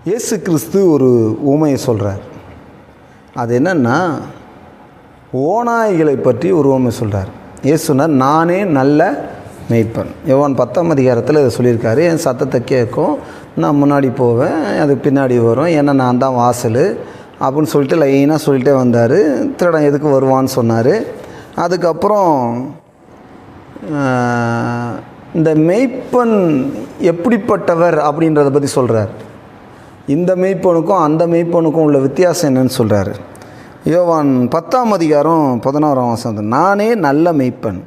இயேசு கிறிஸ்து ஒரு உவமையை சொல்கிறார். அது என்னென்னா, ஓநாய்களை பற்றி ஒரு உவமை சொல்கிறார். இயேசுனார், நானே நல்ல மேய்ப்பன். யோவான் 10ஆம் அதிகாரத்தில் இதை சொல்லியிருக்காரு. என் சத்தத்தை கேட்கும், நான் முன்னாடி போவேன், அது பின்னாடி வரும், ஏன்னா நான் தான் வாசல் அப்படின்னு சொல்லிட்டு லைனாக சொல்லிட்டே வந்தார். திருடன் எதுக்கு வருவான்னு சொன்னார். அதுக்கப்புறம் இந்த மெய்ப்பன் எப்படிப்பட்டவர் அப்படின்றத பற்றி சொல்கிறார். இந்த மெய்ப்பனுக்கும் அந்த மெய்ப்பனுக்கும் உள்ள வித்தியாசம் என்னன்னு சொல்கிறாரு. யோவான் 10ஆம் அதிகாரம் 11ஆம் வசனம், நானே நல்ல மெய்ப்பன்,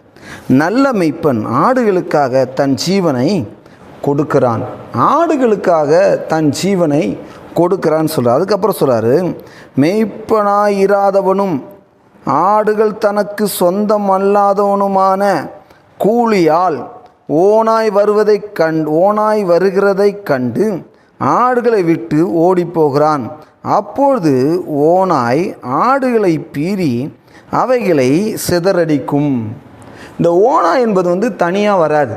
நல்ல மெய்ப்பன் ஆடுகளுக்காக தன் ஜீவனை கொடுக்கிறான், ஆடுகளுக்காக தன் ஜீவனை கொடுக்கிறான்னு சொல்கிறார். அதுக்கப்புறம் சொல்கிறாரு, மெய்ப்பனாயிராதவனும் ஆடுகள் தனக்கு சொந்தம் அல்லாதவனுமான கூலியால் ஓநாய் வருகிறதை கண்டு ஆடுகளை விட்டு ஓடி போகிறான். அப்பொழுது ஓநாய் ஆடுகளை பீறி அவைகளை சிதறடிக்கும். இந்த ஓநாய் என்பது தனியாக வராது,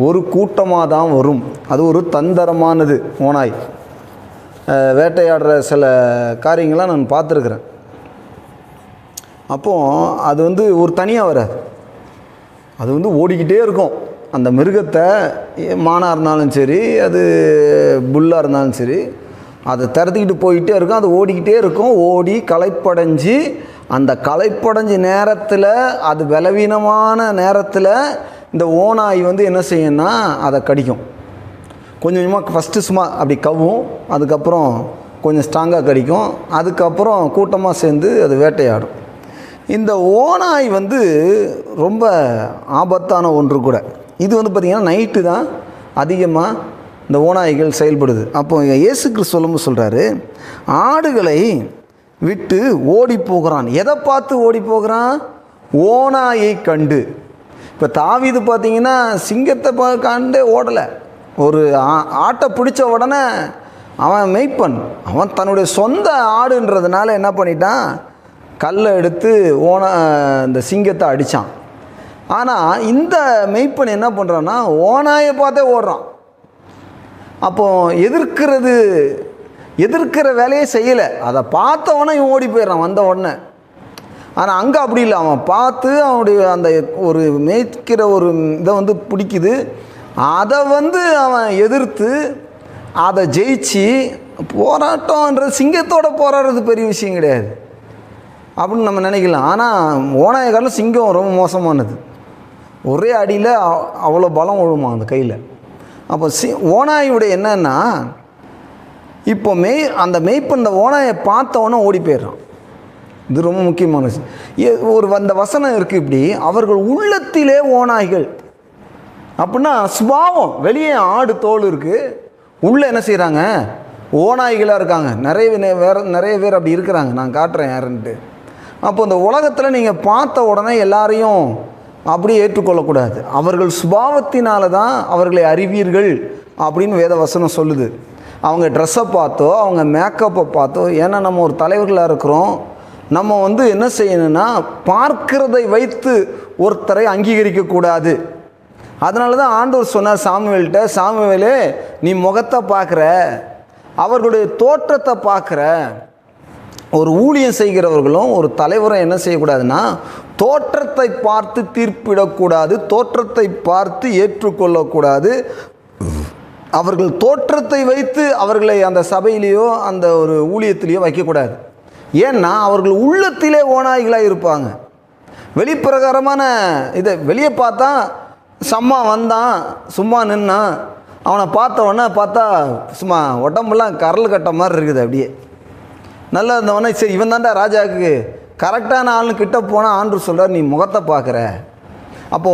ஒரு கூட்டமாக தான் வரும். அது ஒரு தந்திரமானது. ஓநாய் வேட்டையாடுற சில காரியங்கள்லாம் நான் பார்த்துருக்குறேன். அப்போது அது ஒரு தனியாக வராது, அது ஓடிக்கிட்டே இருக்கும். அந்த மிருகத்தை, மானாக இருந்தாலும் சரி, அது புல்லாக இருந்தாலும் சரி, அதை திறத்திக்கிட்டு போய்கிட்டே இருக்கும். அது ஓடிக்கிட்டே இருக்கும். ஓடி களைப்படைஞ்சு, அந்த களைப்படைஞ்ச நேரத்தில், அது பலவீனமான நேரத்தில் இந்த ஓநாய் என்ன செய்யும்னா அதை கடிக்கும். கொஞ்சம் கொஞ்சமாக ஃபஸ்ட்டு சும்மா அப்படி கவும், அதுக்கப்புறம் கொஞ்சம் ஸ்ட்ராங்காக கடிக்கும், அதுக்கப்புறம் கூட்டமாக சேர்ந்து அது வேட்டையாடும். இந்த ஓநாய் ரொம்ப ஆபத்தான ஒன்று கூட. இது பார்த்திங்கன்னா நைட்டு தான் அதிகமாக இந்த ஓநாய்கள் செயல்படுது. அப்போ இயேசு கிறிஸ்து சொல்கிறாரு, ஆடுகளை விட்டு ஓடி போகிறான். எதை பார்த்து ஓடி போகிறான்? ஓநாயை கண்டு. இப்போ தாவீது பார்த்திங்கன்னா சிங்கத்தை கண்டு ஓடலை. ஒரு ஆட்டை பிடிச்ச உடனே அவன் மெய்ப்பன், அவன் தன்னுடைய சொந்த ஆடுன்றதுனால என்ன பண்ணிட்டான், கல்லை எடுத்து இந்த சிங்கத்தை அடித்தான். ஆனால் இந்த மெய்ப்பன் என்ன பண்ணுறான்னா, ஓநாயை பார்த்தே ஓடுறான். அப்போது எதிர்க்கிற வேலையே செய்யலை. அதை பார்த்த உடனே இவன் ஓடி போயிடுறான் வந்த உடனே. ஆனால் அங்கே அப்படி இல்லை, அவன் பார்த்து அவனுடைய அந்த ஒரு மேய்க்கிற ஒரு இதை பிடிக்குது, அதை அவன் எதிர்த்து அதை ஜெயிச்சு போராட்டம்ன்றது, சிங்கத்தோடு போராடுறது பெரிய விஷயம் கிடையாது அப்படின்னு நம்ம நினைக்கலாம். ஆனால் ஓநாயை காலம் சிங்கம் ரொம்ப மோசமானது. ஒரே அடியில் அவ்வளோ பலம் விழுமா அந்த கையில். அப்போ ஓநாயுடைய என்னன்னா, இப்போ அந்த மெய்ப்பன் இந்த ஓநாயை பார்த்தவொன்னே ஓடி போயிடுறான். இது ரொம்ப முக்கியமான விஷயம். அந்த வசனம் இருக்குது இப்படி, அவர்கள் உள்ளத்திலே ஓநாய்கள். அப்படின்னா சுபாவம், வெளியே ஆடு தோல் இருக்குது, உள்ளே என்ன செய்கிறாங்க, ஓநாய்களாக இருக்காங்க. நிறைய பேர் அப்படி இருக்கிறாங்க. நான் காட்டுறேன் யாருன்ட்டு. அப்போ இந்த உலகத்தில் நீங்கள் பார்த்த உடனே எல்லாரையும் அப்படியே ஏற்றுக்கொள்ளக்கூடாது. அவர்கள் சுபாவத்தினால தான் அவர்களை அறிவீர்கள் அப்படின்னு வேத வசனம் சொல்லுது. அவங்க ட்ரெஸ்ஸை பார்த்தோ, அவங்க மேக்கப்பை பார்த்தோ, ஏன்னா நம்ம ஒரு தலைவர்களாக இருக்கிறோம், நம்ம என்ன செய்யணும்னா பார்க்கிறதை வைத்து ஒருத்தரை அங்கீகரிக்கக்கூடாது. அதனால தான் ஆண்டவர் சொன்னார் சாமுவேல்கிட்ட, சாமுவேலே நீ முகத்தை பார்க்குற, அவர்களுடைய தோற்றத்தை பார்க்குற. ஒரு ஊழியம் செய்கிறவர்களும் ஒரு தலைவரும் என்ன செய்யக்கூடாதுன்னா, தோற்றத்தை பார்த்து தீர்ப்பிடக்கூடாது, தோற்றத்தை பார்த்து ஏற்றுக்கொள்ளக்கூடாது. அவர்கள் தோற்றத்தை வைத்து அவர்களை அந்த சபையிலேயோ அந்த ஒரு ஊழியத்திலேயோ வைக்கக்கூடாது. ஏன்னா அவர்கள் உள்ளத்திலே ஓநாய்களாக இருப்பாங்க. வெளிப்பிரகாரமான இதை வெளியே பார்த்தா சும்மா வந்தான், சும்மா நின்னான், அவனை பார்த்தவொன்னே பார்த்தா சும்மா உடம்புலாம் கரல் கட்ட மாதிரி இருக்குது. அப்படியே நல்லா இருந்தவொடனே சரி இவன் தாண்டா ராஜாவுக்கு கரெக்டான ஆள்னு கிட்ட போனால் ஆண்டவர் சொல்கிறார், நீ முகத்தை பார்க்குற. அப்போ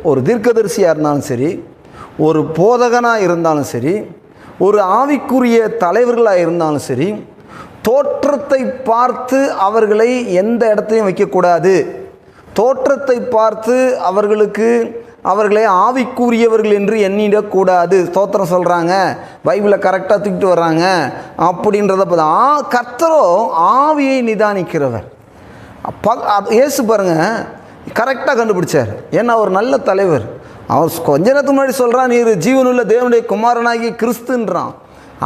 ஒரு தீர்க்கதரிசியாக இருந்தாலும் சரி, ஒரு போதகனாக இருந்தாலும் சரி, ஒரு ஆவிக்குரிய தலைவர்களாக இருந்தாலும் சரி, தோற்றத்தை பார்த்து அவர்களை எந்த இடத்தையும் வைக்கக்கூடாது. தோற்றத்தை பார்த்து அவர்களை ஆவிக்குரியவர்கள் என்று எண்ணிடக்கூடாது. ஸ்தோத்திரம் சொல்கிறாங்க, பைபிளை கரெக்டாக தூக்கிட்டு வர்றாங்க அப்படின்றத பார்த்தா, கர்த்தரோ ஆவியை நிதானிக்கிறவர். இயேசு பாருங்கள் கரெக்டாக கண்டுபிடிச்சார். ஏன்னா ஒரு நல்ல தலைவர். அவன் கொஞ்ச நேரத்துக்கு முன்னாடி சொல்கிறான், நீர் ஜீவனுள்ள தேவனுடைய குமாரனாகி கிறிஸ்துன்றான்.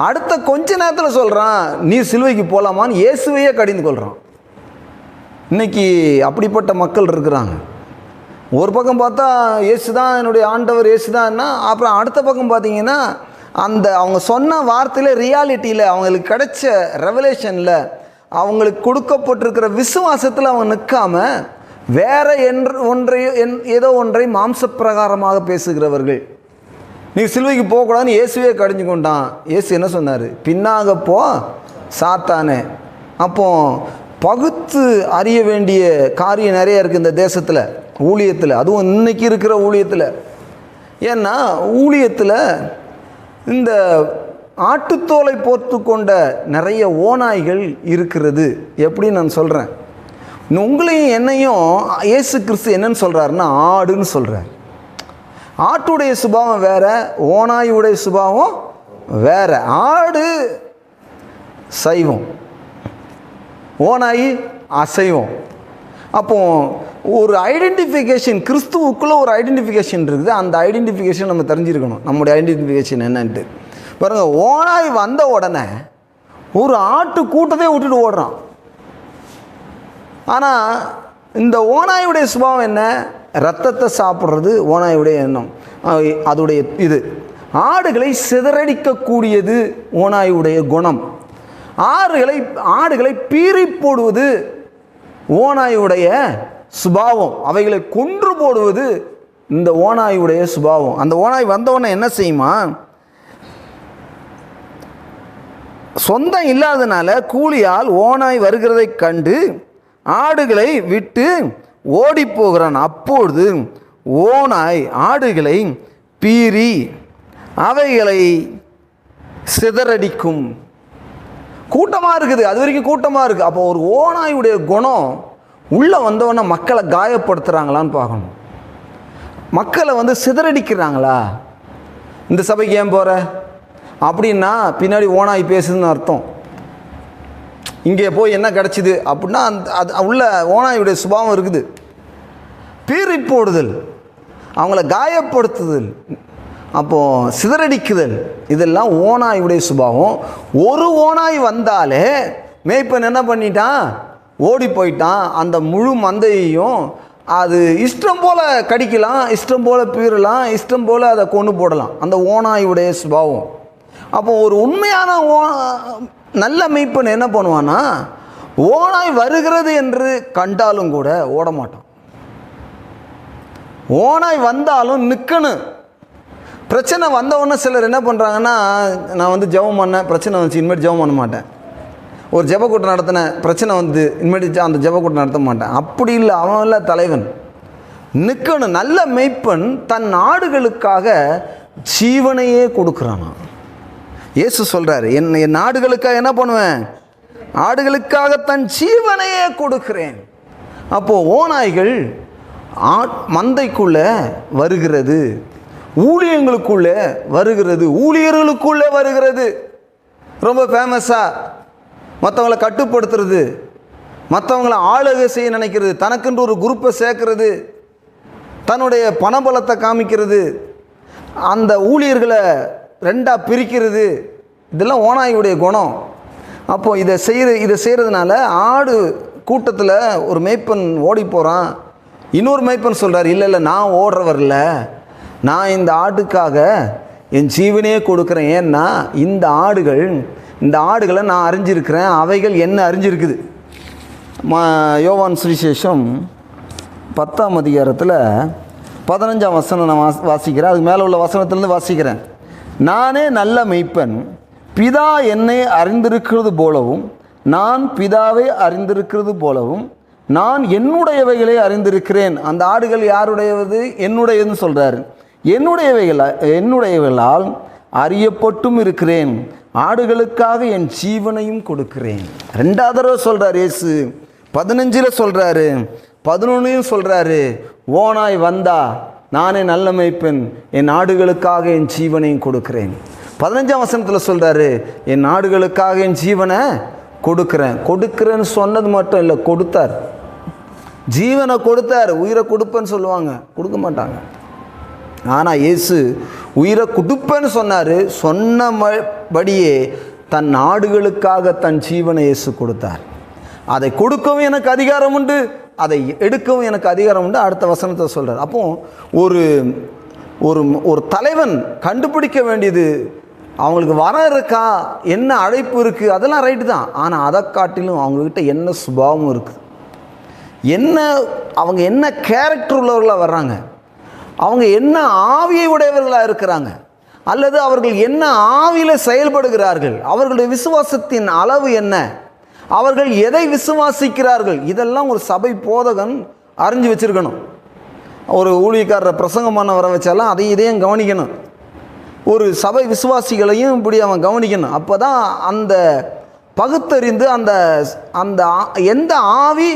அடுத்த கொஞ்ச நேரத்தில் சொல்கிறான், நீ சிலுவைக்கு போகலாமான்னு இயேசுவையே கடிந்து கொள்கிறான். இன்றைக்கி அப்படிப்பட்ட மக்கள் இருக்கிறாங்க. ஒரு பக்கம் பார்த்தா இயேசு தான் என்னுடைய ஆண்டவர், இயேசு தான்னா, அப்புறம் அடுத்த பக்கம் பார்த்தீங்கன்னா அந்த அவங்க சொன்ன வார்த்தையில், ரியாலிட்டியில், அவங்களுக்கு கிடைச்ச ரெவலேஷனில், அவங்களுக்கு கொடுக்கப்பட்டிருக்கிற விசுவாசத்தில் அவங்க நிற்காம வேற ஏதோ ஒன்றை மாம்சப்பிரகாரமாக பேசுகிறவர்கள். நீ சிலுவைக்கு போகக்கூடாதுன்னு இயேசுவே கடிஞ்சு கொண்டான். இயேசு என்ன சொன்னார்? பின்னாக போ சாத்தானே. அப்போ பகுத்து அறிய வேண்டிய காரியம் நிறைய இருக்குது இந்த தேசத்தில், ஊழியத்தில், அதுவும் இன்னைக்கு இருக்கிற ஊழியத்தில். ஏன்னா ஊழியத்தில் இந்த ஆட்டுத்தோலை போர்த்து கொண்ட நிறைய ஓநாய்கள் இருக்கிறது. எப்படி நான் சொல்கிறேன், உங்களையும் என்னையும் இயேசு கிறிஸ்து என்னன்னு சொல்கிறாருன்னா ஆடுன்னு சொல்கிறார். ஆட்டுடைய சுபாவம் வேற, ஓநாயுடைய சுபாவம் வேற. ஆடு சைவம், ஓநாய் அசைவம். அப்போ ஒரு ஐடென்டிஃபிகேஷன், கிறிஸ்துவுக்குள்ளே ஒரு ஐடென்டிஃபிகேஷன் இருக்குது. அந்த ஐடென்டிஃபிகேஷன் நம்ம தெரிஞ்சிருக்கணும், நம்முடைய ஐடென்டிஃபிகேஷன் என்னன்ட்டு. பாருங்கள், ஓநாய் வந்த உடனே ஒரு ஆட்டு கூட்டத்தை விட்டுட்டு ஓடுறான். ஆனால் இந்த ஓநாயுடைய சுபாவம் என்ன? ரத்தத்தை சாப்பிட்றது ஓநாயுடைய எண்ணம், அதோடைய இது. ஆடுகளை சிதறடிக்கக்கூடியது ஓநாயுடைய குணம். ஆடுகளை பீறி போடுவது ஓநாயுடைய சுபாவம். அவைகளை கொன்று போடுவது இந்த ஓநாயுடைய சுபாவம். அந்த ஓநாய் வந்தவொடனே என்ன செய்யுமா? சொந்தம் இல்லாதனால கூலியால் ஓநாய் வருகிறதை கண்டு ஆடுகளை விட்டு ஓடி போகிறான். அப்பொழுது ஓநாய் ஆடுகளை பீறி அவைகளை சிதறடிக்கும். கூட்டமாக இருக்குது, அது வரைக்கும் கூட்டமாக இருக்குது. அப்போ ஒரு ஓநாயுடைய குணம் உள்ளே வந்தவொடனே மக்களை காயப்படுத்துகிறாங்களான்னு பார்க்கணும். மக்களை சிதறடிக்கிறாங்களா? இந்த சபைக்கு ஏன் போகிற அப்படின்னா பின்னாடி ஓநாய் பேசுதுன்னு அர்த்தம். இங்கே போய் என்ன கிடச்சிது அப்படின்னா அது உள்ள ஓநாயுடைய சுபாவம் இருக்குது. பீறி போடுதல், அவங்கள காயப்படுத்துதல், அப்போது சிதறடிக்குதல், இதெல்லாம் ஓநாயுடைய சுபாவம். ஒரு ஓநாய் வந்தாலே மேய்ப்பன் என்ன பண்ணிட்டான்? ஓடி போயிட்டான். அந்த முழு மந்தையையும் அது இஷ்டம் போல் கடிக்கலாம், இஷ்டம் போல் பீறலாம், இஷ்டம் போல் அதை கொண்டு போடலாம். அந்த ஓநாயுடைய சுபாவம். அப்போ ஒரு உண்மையான நல்ல மேய்ப்பன் என்ன பண்ணுவான்னா, ஓநாய் வருகிறது என்று கண்டாலும் கூட ஓட மாட்டான். ஓநாய் வந்தாலும் நிற்கணும். பிரச்சனை வந்தவொடனே சிலர் என்ன பண்ணுறாங்கன்னா, நான் ஜெபம் பண்ணேன், பிரச்சனை வந்துச்சு, இனிமேட்டு ஜெபம் பண்ண மாட்டேன். ஒரு ஜெபக்கூட்டம் நடத்தினேன், பிரச்சனை வந்து இனிமேட்டு அந்த ஜெபக்கூட்டம் நடத்த மாட்டேன். அப்படி இல்லை, அவன் இல்லை தலைவன். நிற்கணும். நல்ல மேய்ப்பன் தன் ஆடுகளுக்காக ஜீவனையே கொடுக்குறானா. இயேசு சொல்கிறார், என் ஆடுகளுக்காக என்ன பண்ணுவேன்? ஆடுகளுக்காக தன் ஜீவனையே கொடுக்கிறேன். அப்போது ஓநாய்கள் மந்தைக்குள்ளே வருகிறது, ஊழியங்களுக்குள்ளே வருகிறது, ஊழியர்களுக்குள்ளே வருகிறது. ரொம்ப ஃபேமஸாக மற்றவங்களை கட்டுப்படுத்துறது, மற்றவங்களை ஆளுகை செய்ய நினைக்கிறது, தனக்கென்று ஒரு குரூப்பை சேர்க்கறது, தன்னுடைய பணபலத்தை காமிக்கிறது, அந்த ஊழியர்களை ரெண்டாக பிரிக்கிறது, இதெல்லாம் ஓநாயுடைய குணம். அப்போது இதை செய்கிறதுனால ஆடு கூட்டத்தில் ஒரு மேய்ப்பன் ஓடி போகிறான். இன்னொரு மேய்ப்பன் சொல்கிறார், இல்லை நான் ஓடுறவர் இல்லை, நான் இந்த ஆட்டுக்காக என் ஜீவனையே கொடுக்குறேன். ஏன்னா இந்த ஆடுகளை நான் அறிஞ்சிருக்கிறேன், அவைகள் என்ன அறிஞ்சிருக்குது. யோவான் சுவிசேஷம் 10ஆம் அதிகாரத்தில் 15ஆம் வசனம் நான் வாசிக்கிறேன். அதுக்கு மேலே உள்ள வசனத்திலேருந்து வாசிக்கிறேன். நானே நல்ல மேய்ப்பன், பிதா என்னை அறிந்திருக்கிறது போலவும் நான் பிதாவை அறிந்திருக்கிறது போலவும் நான் என்னுடையவைகளை அறிந்திருக்கிறேன். அந்த ஆடுகள் யாருடையது? என்னுடையதுன்னு சொல்கிறார். என்னுடையவைகளால் அறியப்பட்டும் இருக்கிறேன், ஆடுகளுக்காக என் ஜீவனையும் கொடுக்கிறேன். 2வது தடவை சொல்கிறார் இயேசு. 15 சொல்கிறாரு, 11 சொல்கிறாரு. ஓநாய் வந்தா நானே நல்ல மேய்ப்பன், என் ஆடுகளுக்காக என் ஜீவனையும் கொடுக்கிறேன். 15ஆம் வசனத்தில் சொல்கிறாரு, என் ஆடுகளுக்காக என் ஜீவனை கொடுக்கிறேன்னு சொன்னது மட்டும் இல்லை, கொடுத்தார். ஜீவனை கொடுத்தார். உயிரை கொடுப்பேன்னு சொல்லுவாங்க, கொடுக்க மாட்டாங்க. ஆனால் இயேசு உயிரை கொடுப்பேன்னு சொன்னார். சொன்னபடியே தன் ஆடுகளுக்காக தன் ஜீவனை இயேசு கொடுத்தார். அதை கொடுக்கவும் எனக்கு அதிகாரம் உண்டு, அதை எடுக்கவும் எனக்கு அதிகாரம் உண்டு. அடுத்த வசனத்தை சொல்கிறார். அப்போ ஒரு ஒரு ஒரு தலைவன் கண்டுபிடிக்க வேண்டியது, அவங்களுக்கு வரம் இருக்கா, என்ன அழைப்பு இருக்குது, அதெல்லாம் ரைட்டு தான். ஆனால் அதை காட்டிலும் அவங்கக்கிட்ட என்ன சுபாவம் இருக்குது, என்ன அவங்க என்ன கேரக்டர் உள்ளவர்களாக வர்றாங்க, அவங்க என்ன ஆவியை உடையவர்களாக இருக்கிறாங்க, அல்லது அவர்கள் என்ன ஆவியில் செயல்படுகிறார்கள், அவர்களுடைய விசுவாசத்தின் அளவு என்ன, அவர்கள் எதை விசுவாசிக்கிறார்கள், இதெல்லாம் ஒரு சபை போதகன் அறிஞ்சு வச்சிருக்கணும். ஒரு ஊழியக்காரரை பிரசங்கம் பண்ண வர வச்சாலும் இதையும் கவனிக்கணும். ஒரு சபை விசுவாசிகளையும் இப்படி அவன் கவனிக்கணும். அப்போ தான் அந்த பகுத்தறிந்து அந்த அந்த எந்த ஆவி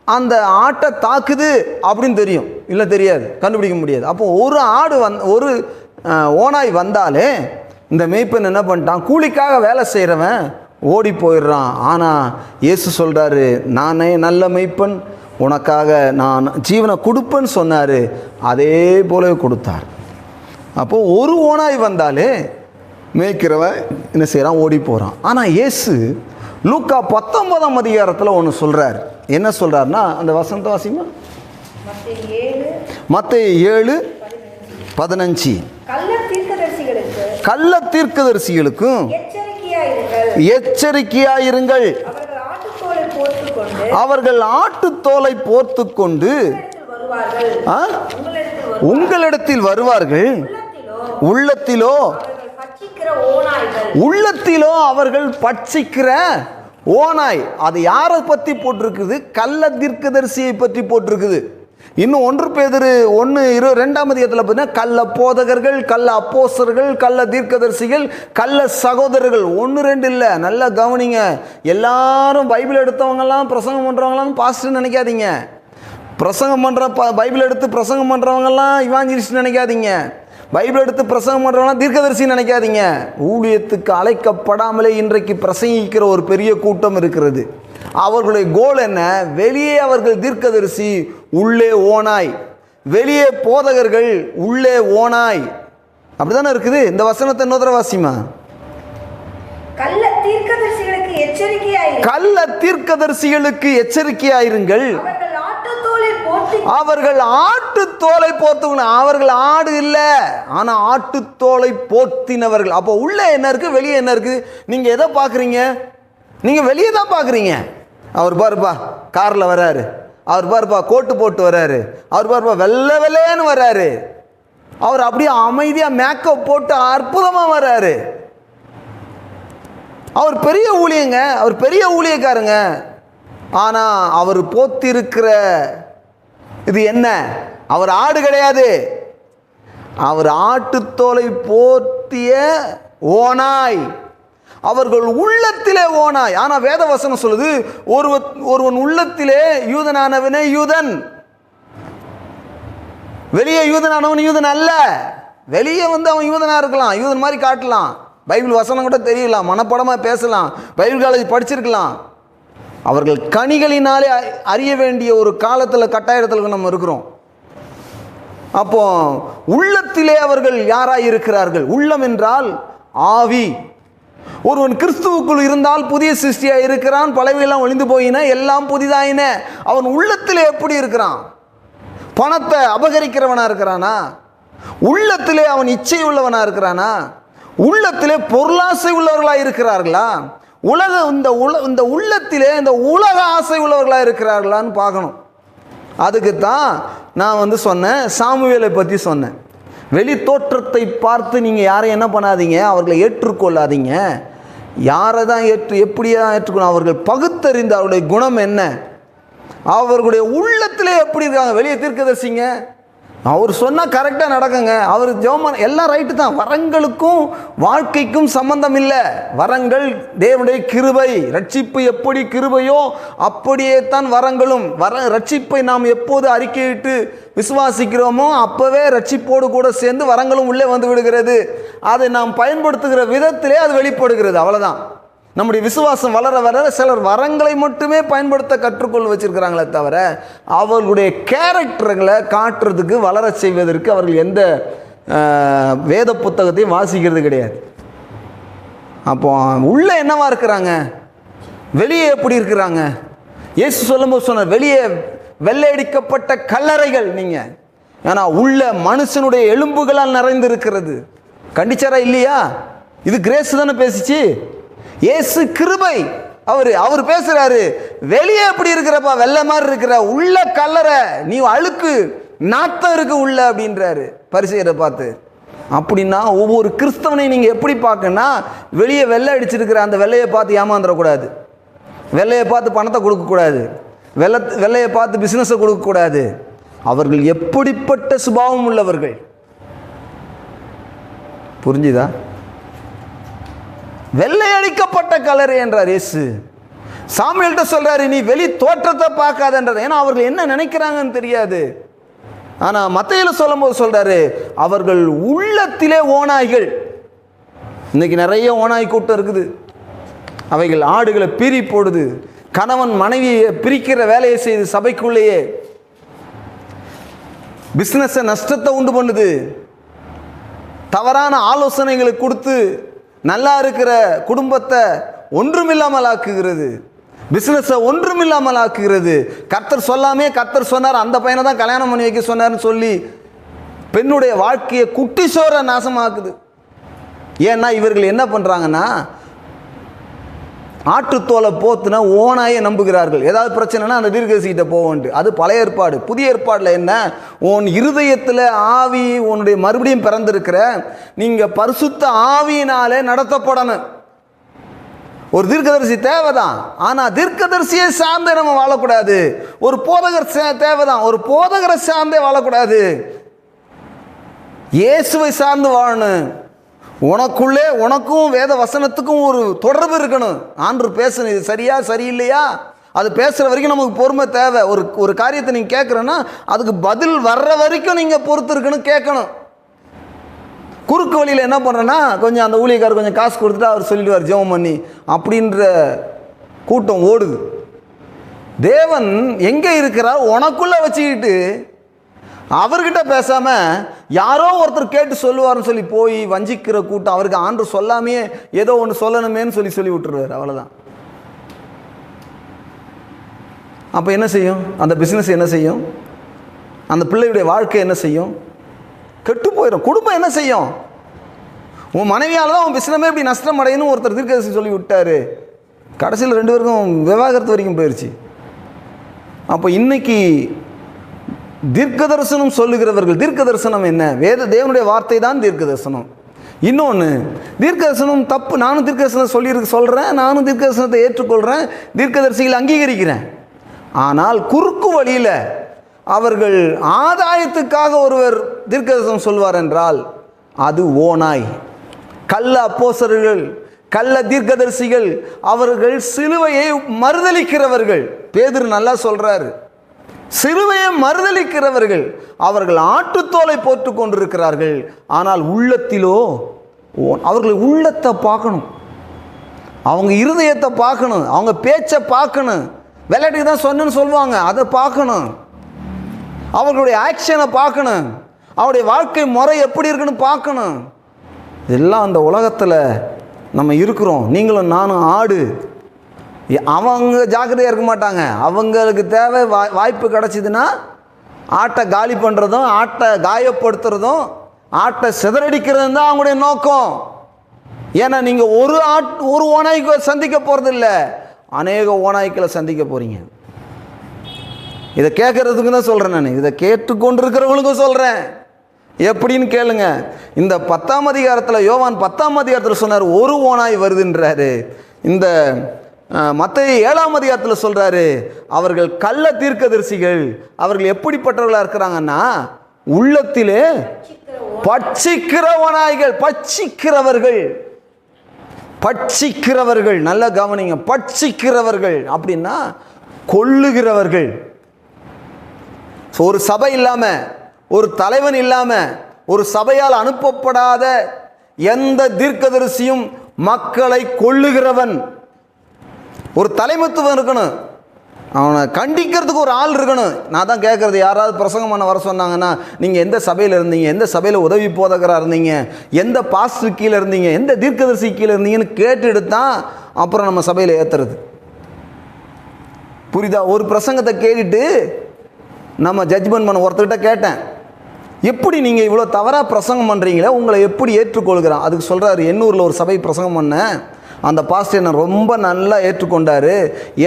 அந்த ஆட்டை தாக்குது அப்படின்னு தெரியும். இல்லை தெரியாது, கண்டுபிடிக்க முடியாது. அப்போ ஒரு ஆடு ஒரு ஓநாய் வந்தாலே இந்த மேய்ப்பன் என்ன பண்ணிட்டான், கூலிக்காக வேலை செய்கிறவன் ஓடி போயிடுறான். ஆனால் இயேசு சொல்கிறாரு, நானே நல்ல மேய்ப்பன், உனக்காக நான் ஜீவனை கொடுப்பேன்னு சொன்னார். அதே போலவே கொடுத்தார். அப்போது ஒரு ஓநாய் வந்தாலே மேய்க்கிறவன் என்ன செய்கிறான், ஓடி போகிறான். ஆனால் இயேசு லூக்கா 19ஆம் அதிகாரத்தில் ஒன்று சொல்கிறார். என்ன சொல்கிறாருன்னா, அந்த வசனத்தை வாசிமா, மத்தேயு 7:15. கள்ள தீர்க்கதரிசிகளுக்கும் எச்சரிக்கையாயிருங்கள், அவர்கள் ஆட்டுத்தோலை போர்த்து கொண்டு உங்களிடத்தில் வருவார்கள், உள்ளத்திலோ அவர்கள் பட்சிக்கிற ஓநாய். அது யாரை பற்றி போட்டிருக்குது, கள்ள தீர்க்கதரிசியை பற்றி போட்டிருக்குது. இன்னும் 1 பேதுரு 1:2ஆம் அதிகாரத்தில் பார்த்தீங்கன்னா கள்ள போதகர்கள், கள்ள அப்போஸ்தலர்கள், கள்ள தீர்க்கதரிசிகள், கள்ள சகோதரர்கள். 1-2 இல்லை, நல்லா கவனிங்க. எல்லாரும் பைபிள் எடுத்தவங்கெல்லாம் பிரசங்கம் பண்ணுறவங்களாம் பாஸ்டர்னு நினைக்காதீங்க. பிரசங்கம் பண்ணுற பைபிள் எடுத்து பிரசங்கம் பண்ணுறவங்கெல்லாம் இவாஞ்சலிஸ்ட் நினைக்காதீங்க. பைபிள் எடுத்து பிரசங்கம் பண்ணுறவங்களாம் தீர்க்கதரிசி நினைக்காதீங்க. ஊழியத்துக்கு அழைக்கப்படாமலே இன்றைக்கு பிரசங்கிக்கிற ஒரு பெரிய கூட்டம் இருக்கிறது. அவர்களுடைய கோல் என்ன, வெளியே அவர்கள் தீர்க்கதரிசி, உள்ளே ஓநாய். வெளியே போதகர்கள், உள்ளே ஓநாய். அப்படிதானே இருக்குது. இந்த வசனத்தை இன்னொரு வாசிமா, கள்ள தீர்க்கதரிசிகளுக்கு எச்சரிக்கையாயிருங்கள், அவர்கள் ஆட்டுத்தோலை போர்த்துக்கணும். அவர்கள் ஆடு இல்லை, ஆனால் ஆட்டுத்தோலை போர்த்தினவர்கள். அப்போ உள்ள என்ன இருக்கு, வெளியே என்ன இருக்கு? நீங்க எதை பார்க்குறீங்க? நீங்க வெளியே தான் பார்க்குறீங்க. அவர் பாருப்பா காரில் வராரு, அவர் பாருப்பா கோட்டு போட்டு வராரு, அவர் பாருப்பா வெள்ளை வெள்ளைன்னு வராரு, அவர் அப்படியே அமைதியாக மேக்கப் போட்டு அற்புதமாக வராரு. அவர் பெரிய ஊழியங்க, அவர் பெரிய ஊழியக்காரங்க. ஆனால் அவர் போத்திருக்கிற இது என்ன? அவர் ஆடு கிடையாது, அவர் ஆட்டுத்தோலை போர்த்திய ஓநாய். அவர்கள் உள்ளத்திலே ஓநாய். ஆனால் வேதவசனம் சொல்லுது, ஒருவன் உள்ளத்திலே யூதனானவனே யூதன், வெளியே யூதனானவன் யூதன் அல்ல. வெளியே அவன் யூதனா இருக்கலாம், யூதன் மாதிரி காட்டலாம், பைபிள் வசனம் கூட தெரியலாம், மனப்படமாக பேசலாம், பைபிள் காலேஜ் படிச்சிருக்கலாம். அவர்கள் கனிகளினாலே அறிய வேண்டிய ஒரு காலத்தில் கட்டாயத்தில் நம்ம இருக்கிறோம். அப்போ உள்ளத்திலே அவர்கள் யாராய் இருக்கிறார்கள்? உள்ளம் என்றால் ஆவி. ஒருவன் கிறிஸ்துவுக்குள் இருந்தால் புதிய சிருஷ்டியாக இருக்கிறான், பழையெல்லாம் ஒளிந்து போயின, எல்லாம் புதிதாயின. அவன் உள்ளத்திலே எப்படி இருக்கிறான்? பணத்தை அபகரிக்கிறவனா இருக்கிறானா? உள்ளத்திலே அவன் இச்சை உள்ளவனா இருக்கிறானா? உள்ளத்திலே பொருளாசை உள்ளவர்களாக இருக்கிறார்களா? இந்த உள்ளத்திலே இந்த உலக ஆசை உள்ளவர்களாக இருக்கிறார்களான்னு பார்க்கணும். அதுக்கு தான் நான் சொன்னேன், சாமுவேலை பற்றி சொன்னேன். வெளி தோற்றத்தை பார்த்து நீங்கள் யாரையும் என்ன பண்ணாதீங்க, அவர்களை ஏற்றுக்கொள்ளாதீங்க. யாரை தான் எப்படியா ஏற்றுக்கணும்? அவர்கள் பகுத்தறிந்து அவருடைய குணம் என்ன, அவர்களுடைய உள்ளத்திலே எப்படி இருக்காங்க. வெளியே தீர்க்கதரிசிங்க, அவர் சொன்னால் கரெக்டாக நடக்குங்க, அவர் ஜெபம் எல்லாம் ரைட்டு தான். வரங்களுக்கும் வாழ்க்கைக்கும் சம்பந்தம் இல்லை. வரங்கள் தேவனுடைய கிருபை. ரட்சிப்பு எப்படி கிருபையோ அப்படியே தான் வரங்களும். ரட்சிப்பை நாம் எப்போது அறிக்கையிட்டு விசுவாசிக்கிறோமோ அப்போவே ரட்சிப்போடு கூட சேர்ந்து வரங்களும் உள்ளே வந்து விடுகிறது. அதை நாம் பயன்படுத்துகிற விதத்திலே அது வெளிப்படுகிறது. அவ்வளோதான். நம்முடைய விசுவாசம் வளர வர சிலர் வரங்களை மட்டுமே பயன்படுத்த கற்றுக்கொள்ள வச்சிருக்கிறாங்களே தவிர அவர்களுடைய கேரக்டர்களை காட்டுறதுக்கு, வளர செய்வதற்கு அவர்கள் எந்த வேத புத்தகத்தையும் வாசிக்கிறது கிடையாது. அப்போ உள்ளே என்னவா இருக்கிறாங்க, வெளியே எப்படி இருக்கிறாங்க? இயேசு சொல்லும்போது சொன்னார், வெளியே வெள்ளையடிக்கப்பட்ட கல்லறைகள் நீங்கள், ஏன்னா உள்ள மனுஷனுடைய எலும்புகளால் நிறைந்து இருக்கிறது. கண்டிச்சாரா இல்லையா? இது கிரேஸ் தானே பேசிச்சு. இயேசு கிருபை. அவர் பேசுறாரு, வெளியே எப்படி இருக்கிறப்பா, வெள்ளை மாதிரி இருக்கிற, உள்ள கல்லறை, நீ அழுக்கு நாத்தம் இருக்கு உள்ள அப்படின்றாரு பரிசேயரை பார்த்து. அப்படின்னா ஒவ்வொரு கிறிஸ்தவனையும் நீங்கள் எப்படி பார்க்கணும்னா, வெளியே வெள்ளை அடிச்சிருக்கிற அந்த வெள்ளையை பார்த்து ஏமாந்துடக்கூடாது, வெள்ளையை பார்த்து பணத்தை கொடுக்கக்கூடாது, வெள்ளையை பார்த்து பிஸ்னஸை கொடுக்கக்கூடாது. அவர்கள் எப்படிப்பட்ட சுபாவம் உள்ளவர்கள், புரிஞ்சுதா? வெள்ளை அடிக்கப்பட்ட கல்லறை என்றார் இயேசு. சாமுவேல்கிட்ட சொல்றாரு, நீ வெளி தோற்றத்தை பார்க்காதன்றார். ஏன்னா அவர்கள் என்ன நினைக்கிறாங்கன்னு தெரியாது. ஆனா மத்தேயுல சொல்லும் போது சொல்றாரு, அவர்கள் உள்ளத்திலே ஓநாய்கள். இன்னைக்கு நிறைய ஓநாய் கூட்டம் இருக்குது. அவைகள் ஆடுகளை பீறி போடுது, கணவன் மனைவியை பிரிக்கிற வேலையை செய்து சபைக்குள்ளேயே பிசினஸ் நஷ்டத்தை உண்டு பண்ணுது, தவறான ஆலோசனைகளை கொடுத்து நல்லா இருக்கிற குடும்பத்தை ஒன்றுமில்லாமல் ஆக்குகிறது, பிசினஸை ஒன்றுமில்லாமல் ஆக்குகிறது. கர்த்தர் சொல்லாமே கர்த்தர் சொன்னார், அந்த பையனை தான் கல்யாணம் பண்ணி வைக்க சொன்னார்னு சொல்லி பெண்ணுடைய வாழ்க்கையை குட்டி சோற நாசமாக்குது. ஏன்னா இவர்கள் என்ன பண்ணுறாங்கன்னா, ஆட்டுத்தோலை போத்துனா ஓனாயே நம்புகிறார்கள். ஏதாவது பிரச்சனைனா அந்த தீர்க்கதரிசிகிட்ட போவோன்ட்டு. அது பழைய ஏற்பாடு. புதிய ஏற்பாடில் என்ன, உன் இருதயத்தில் ஆவி உன்னுடைய மறுபடியும் பிறந்திருக்கிற நீங்கள் பரிசுத்த ஆவியினாலே நடத்தப்படணும். ஒரு தீர்க்கதரிசி தேவைதான், ஆனால் தீர்க்கதரிசியை சார்ந்தே நம்ம வாழக்கூடாது. ஒரு போதகர் தேவைதான், ஒரு போதகரை சார்ந்தே வாழக்கூடாது. இயேசுவை சார்ந்து வாழணும். உனக்குள்ளே உனக்கும் வேத வசனத்துக்கும் ஒரு தொடர்பு இருக்கணும். ஆண்டு பேசணும், இது சரியா சரியில்லையா, அது பேசுகிற வரைக்கும் நமக்கு பொறுமை தேவை. ஒரு காரியத்தை நீங்கள் கேட்குறேன்னா அதுக்கு பதில் வர்ற வரைக்கும் நீங்கள் பொறுத்து இருக்கணும், கேட்கணும். குறுக்கு வழியில் என்ன பண்ணுறேன்னா, கொஞ்சம் அந்த ஊழியக்காரர் கொஞ்சம் காசு கொடுத்துட்டு அவர் சொல்லிடுவார் ஜெபம் பண்ணி அப்படின்ற கூட்டம் ஓடுது. தேவன் எங்கே இருக்கிறார், உனக்குள்ளே வச்சுக்கிட்டு அவர்கிட்ட பேசாமல் யாரோ ஒருத்தர் கேட்டு சொல்லுவார்னு சொல்லி போய் வஞ்சிக்கிற கூட்டம். அவருக்கு ஆண்டு சொல்லாமையே ஏதோ ஒன்று சொல்லணுமேன்னு சொல்லி விட்டுருவார், அவ்வளோதான். அப்போ என்ன செய்யும் அந்த பிஸ்னஸ், என்ன செய்யும் அந்த பிள்ளையுடைய வாழ்க்கை, என்ன செய்யும், கெட்டு போயிடும். குடும்பம் என்ன செய்யும், உன் மனைவியால் தான் உன் பிஸ்னமே இப்படி நஷ்டம் அடையணும் ஒருத்தர் தீர்க்கதரிசி சொல்லி விட்டார். கடைசியில் 2 பேருக்கும் விவாகரத்து வரைக்கும் போயிடுச்சு. அப்போ இன்னைக்கு தீர்க்க தரிசனம் சொல்லுகிறவர்கள், தீர்க்க தரிசனம் என்ன, தேவனுடைய வார்த்தை தான் தீர்க்க தரிசனம். இன்னொன்று, தீர்க்க தரிசனம் தப்பு, நானும் தீர்க்க தரிசனம் சொல்கிறேன், நானும் தீர்க்க தரிசனத்தை ஏற்றுக்கொள்கிறேன், தீர்க்கதரிசிகளை அங்கீகரிக்கிறேன். ஆனால் குறுக்கு வழியில் அவர்கள் ஆதாயத்துக்காக ஒருவர் தீர்க்க தரிசனம் சொல்வார் என்றால் அது ஓநாய். கள்ள அப்போஸ்தலர்கள், கள்ள தீர்க்கதரிசிகள், அவர்கள் சிலுவையை மறுதலிக்கிறவர்கள். பேதுரு நல்லா சொல்றாரு, சிலுவையை மறுதலிக்கிறவர்கள். அவர்கள் ஆட்டுத்தோலை போட்டு கொண்டிருக்கிறார்கள், ஆனால் உள்ளத்திலோ அவர்கள் உள்ளத்தை பார்க்கணும், அவங்க இருதயத்தை பார்க்கணும், அவங்க பேச்சை பார்க்கணும். விளையாட்டுக்கு தான் சொன்னு சொல்லுவாங்க, அதை பார்க்கணும். அவர்களுடைய ஆக்ஷனை பார்க்கணும், அவருடைய வாழ்க்கை முறை எப்படி இருக்குன்னு பார்க்கணும். இதெல்லாம் அந்த உலகத்தில் நம்ம இருக்கிறோம். நீங்களும் நானும் ஆடு. அவங்க ஜாக்கிரதையாக இருக்க மாட்டாங்க. அவங்களுக்கு தேவை வாய்ப்பு கிடச்சிதுன்னா ஆட்டை காலி பண்ணுறதும், ஆட்டை காயப்படுத்துறதும், ஆட்டை சிதறடிக்கிறதும் தான் அவங்களுடைய நோக்கம். ஏன்னா நீங்கள் ஒரு ஓநாய்க்கு சந்திக்க போகிறது இல்லை, அநேக ஓநாய்க்களை சந்திக்க போகிறீங்க. இதை கேட்கறதுக்கு தான் சொல்கிறேன் நான், இதை கேட்டுக்கொண்டிருக்கிறவங்களுக்கும் சொல்கிறேன். எப்படின்னு கேளுங்க. இந்த 10ஆம் அதிகாரத்தில், யோவான் 10ஆம் அதிகாரத்தில் சொன்னார் ஒரு ஓநாய் வருதுன்றாரு. இந்த மத்தேயு 7ஆம் அதிகாரத்தில் சொல்கிறாரு, அவர்கள் கள்ள தீர்க்கதரிசிகள். அவர்கள் எப்படிப்பட்டவர்களாக இருக்கிறாங்கன்னா, உள்ளத்திலே பட்சிக்கிற ஓநாய்கள், பட்சிக்கிறவர்கள். நல்ல கவனிங்க, பட்சிக்கிறவர்கள் அப்படின்னா கொல்லுகிறவர்கள். ஒரு சபை இல்லாமல், ஒரு தலைவன் இல்லாமல், ஒரு சபையால் அனுப்பப்படாத எந்த தீர்க்கதரிசியும் மக்களை கொல்லுகிறவன். ஒரு தலைமைத்துவம் இருக்கணும். அவனை கண்டிக்கிறதுக்கு ஒரு ஆள் இருக்கணும். நான் தான் கேட்குறது, யாராவது பிரசங்கம் பண்ண வர சொன்னாங்கன்னா, நீங்கள் எந்த சபையில் இருந்தீங்க, எந்த சபையில் உதவி போதகராக இருந்தீங்க, எந்த பாஸ்டர் கீழே இருந்தீங்க, எந்த தீர்க்கதரிசி கீழே இருந்தீங்கன்னு கேட்டுட்டு தான் அப்புறம் நம்ம சபையில் ஏற்றுறது. புரியுதா? ஒரு பிரசங்கத்தை கேட்டுட்டு நம்ம ஜட்ஜ்மெண்ட் பண்ண ஒருத்தர்கிட்ட கேட்டேன், எப்படி நீங்கள் இவ்வளோ தவறாக பிரசங்கம் பண்ணுறீங்களே, உங்களை எப்படி ஏற்றுக்கொள்கிறான்? அதுக்கு சொல்கிறாரு, எண்ணூரில் ஒரு சபை பிரசங்கம் பண்ணேன், அந்த பாஸ்டர் என்னை ரொம்ப நல்லா ஏற்றுக்கொண்டார்.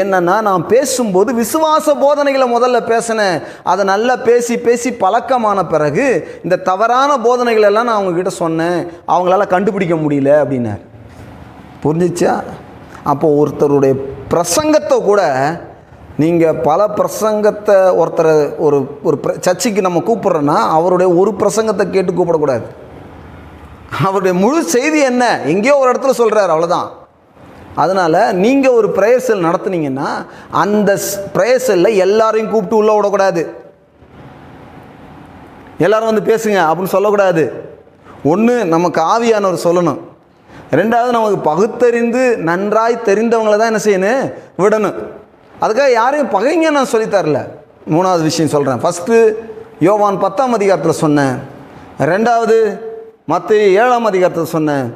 என்னென்னா, நான் பேசும்போது விசுவாச போதனைகளை முதல்ல பேசினேன். அதை நல்லா பேசி பேசி பழக்கமான பிறகு இந்த தவறான போதனைகள் எல்லாம் நான் அவங்கக்கிட்ட சொன்னேன், அவங்களால கண்டுபிடிக்க முடியல அப்படின்னார். புரிஞ்சிச்சா? அப்போது ஒருத்தருடைய பிரசங்கத்தை கூட நீங்கள் பல பிரசங்கத்தை ஒருத்தரை ஒரு ஒரு சர்ச்சுக்கு நம்ம கூப்பிட்றோன்னா அவருடைய ஒரு பிரசங்கத்தை கேட்டு கூப்பிடக்கூடாது. அவருடைய முழு செய்தி என்ன எங்கேயோ ஒரு இடத்துல சொல்கிறார், அவ்வளோதான். அதனால் நீங்கள் ஒரு ப்ரேயர் செல் நடத்துனீங்கன்னா அந்த ப்ரேயர் செல்லில் எல்லாரையும் கூப்பிட்டு உள்ளே விடக்கூடாது. எல்லோரும் வந்து பேசுங்க அப்படின்னு சொல்லக்கூடாது. ஒன்று, நமக்கு ஆவியானவர் சொல்லணும். ரெண்டாவது, நமக்கு பகுத்தறிந்து நன்றாய் தெரிந்தவங்களை தான் என்ன செய்யணும், விடணும். அதுக்காக யாரையும் பகைங்க நான் சொல்லித்தரல. மூணாவது விஷயம் சொல்கிறேன். ஃபஸ்ட்டு யோவான் 10ஆம் அதிகாரத்தில் சொன்னேன். ரெண்டாவது மத்தேயு 7ஆம் அதிகாரத்தில் சொன்னேன்.